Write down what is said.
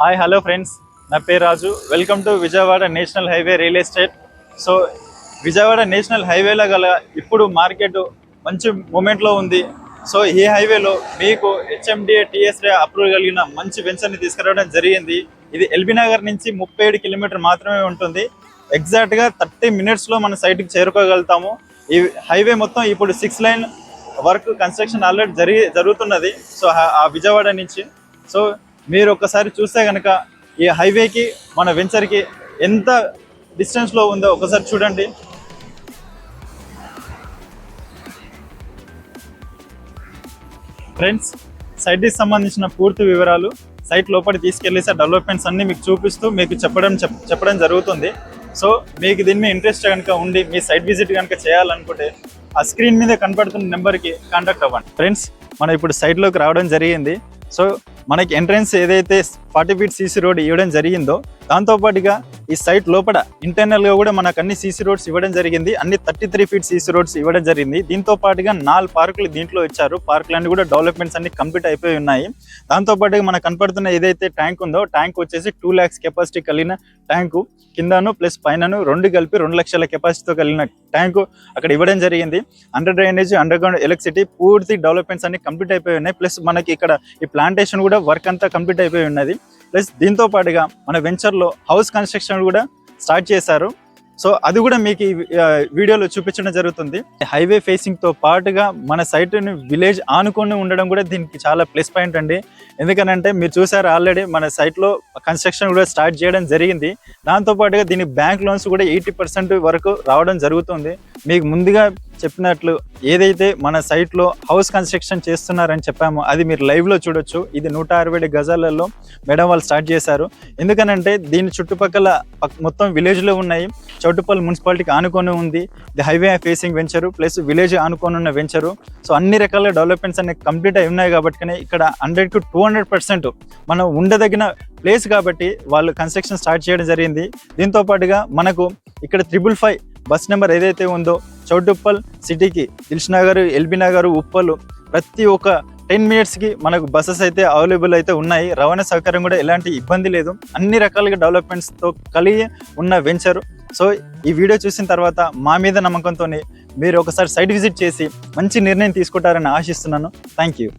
Hi hello friends, నా పేరు Raju. Welcome to Vijayawada national highway real estate. So Vijayawada national హైవేలో గల ఇప్పుడు మార్కెట్ మంచి మూమెంట్లో ఉంది. సో ఈ హైవేలో మీకు హెచ్ఎండిఏ టీఎస్ఏ అప్రూవల్ కలిగిన మంచి వెంచర్ని తీసుకురావడం జరిగింది. ఇది ఎల్బీ నగర్ నుంచి 37 కిలోమీటర్ మాత్రమే ఉంటుంది. ఎగ్జాక్ట్గా 30 మినిట్స్లో మన సైట్కి చేరుకోగలుగుతాము. ఈ హైవే మొత్తం ఇప్పుడు 6 లైన్ వర్క్ కన్స్ట్రక్షన్ ఆల్రెడీ జరుగుతున్నది. సో ఆ విజయవాడ నుంచి సో మీరు ఒకసారి చూస్తే కనుక ఈ హైవేకి మన వెంచర్కి ఎంత డిస్టెన్స్లో ఉందో ఒకసారి చూడండి. ఫ్రెండ్స్, సైట్కి సంబంధించిన పూర్తి వివరాలు సైట్ లోపలికి తీసుకెళ్ళేసి డెవలప్మెంట్స్ అన్నీ మీకు చూపిస్తూ మీకు చెప్పడం జరుగుతుంది. సో మీకు దీని మీద ఇంట్రెస్ట్ కనుక ఉండి మీ సైట్ విజిట్ కనుక చేయాలనుకుంటే ఆ స్క్రీన్ మీద కనపడుతున్న నెంబర్కి కాంటాక్ట్ అవ్వండి. ఫ్రెండ్స్, మనం ఇప్పుడు సైట్లోకి రావడం జరిగింది. సో మనకి ఎంట్రన్స్ ఏదైతే 40 ఫీట్ సీసీ రోడ్ ఇవ్వడం జరిగిందో దాంతోపాటుగా ఈ సైట్ లోపల ఇంటర్నల్గా కూడా మనకు అన్ని సీసీ రోడ్స్ ఇవ్వడం జరిగింది. అన్ని 33 ఫీట్ సీసీ రోడ్స్ ఇవ్వడం జరిగింది. దీంతో పాటుగా 4 పార్కులు దీంట్లో ఇచ్చారు. పార్కులన్నీ కూడా డెవలప్మెంట్స్ అన్ని కంప్లీట్ అయిపోయి ఉన్నాయి. దాంతోపాటుగా మనకు కనపడుతున్న ఏదైతే ట్యాంక్ ఉందో ట్యాంక్ వచ్చేసి 2 lakhs కెపాసిటీ కలిగిన ట్యాంకు, కిందను ప్లస్ పైనను 2 కలిపి 2 లక్షల కెపాసిటీతో కలిగిన ట్యాంకు అక్కడ ఇవ్వడం జరిగింది. Under drainage, under ground electricity పూర్తి డెవలప్మెంట్స్ అన్ని కంప్లీట్ అయిపోయి ఉన్నాయి. ప్లస్ మనకి ఇక్కడ ఈ ప్లాంటేషన్ కూడా వర్క్ అంతా కంప్లీట్ అయిపోయి ఉన్నది. ప్లస్ దీంతో పాటుగా మన వెంచర్లో హౌస్ కన్స్ట్రక్షన్ కూడా స్టార్ట్ చేశారు. సో అది కూడా మీకు ఈ వీడియోలో చూపించడం జరుగుతుంది. హైవే ఫేసింగ్తో పాటుగా మన సైట్ని విలేజ్ ఆనుకొని ఉండడం కూడా దీనికి చాలా ప్లస్ పాయింట్ అండి. ఎందుకనంటే మీరు చూసారు ఆల్రెడీ మన సైట్లో కన్స్ట్రక్షన్ కూడా స్టార్ట్ చేయడం జరిగింది. దాంతోపాటుగా దీని బ్యాంక్ లోన్స్ కూడా 80% వరకు రావడం జరుగుతుంది. మీకు ముందుగా చెప్పినట్లు ఏదైతే మన సైట్లో హౌస్ కన్స్ట్రక్షన్ చేస్తున్నారని చెప్పామో అది మీరు లైవ్లో చూడొచ్చు. ఇది 160 గజాలలో మేడం వాళ్ళు స్టార్ట్ చేశారు. ఎందుకనంటే దీని చుట్టుపక్కల మొత్తం విలేజ్లో ఉన్నాయి. చౌటుప్పల్ మున్సిపాలిటీకి ఆనుకొని ఉంది. ఇది highway facing venture plus village ఆనుకొని ఉన్న వెంచరు. సో అన్ని రకాల డెవలప్మెంట్స్ అన్ని కంప్లీట్ అయి ఉన్నాయి కాబట్టి ఇక్కడ 100 to 200% మనం ఉండదగిన ప్లేస్ కాబట్టి వాళ్ళు కన్స్ట్రక్షన్ స్టార్ట్ చేయడం జరిగింది. దీంతో పాటుగా మనకు ఇక్కడ 555 బస్ నెంబర్ ఏదైతే ఉందో చౌటుప్పల్ సిటీకి దిల్సుఖ్నగర్, ఎల్బీ నగర్, ఉప్పల్ ప్రతి ఒక్క 10 minutesకి మనకు బస్సెస్ అయితే అవైలబుల్ అయితే ఉన్నాయి. రవాణా సౌకర్యం కూడా ఎలాంటి ఇబ్బంది లేదు. అన్ని రకాలుగా డెవలప్మెంట్స్తో కలిగి ఉన్న వెంచరు. సో ఈ వీడియో చూసిన తర్వాత మా మీద నమ్మకంతో మీరు ఒకసారి సైట్ విజిట్ చేసి మంచి నిర్ణయం తీసుకుంటారని ఆశిస్తున్నాను. Thank you.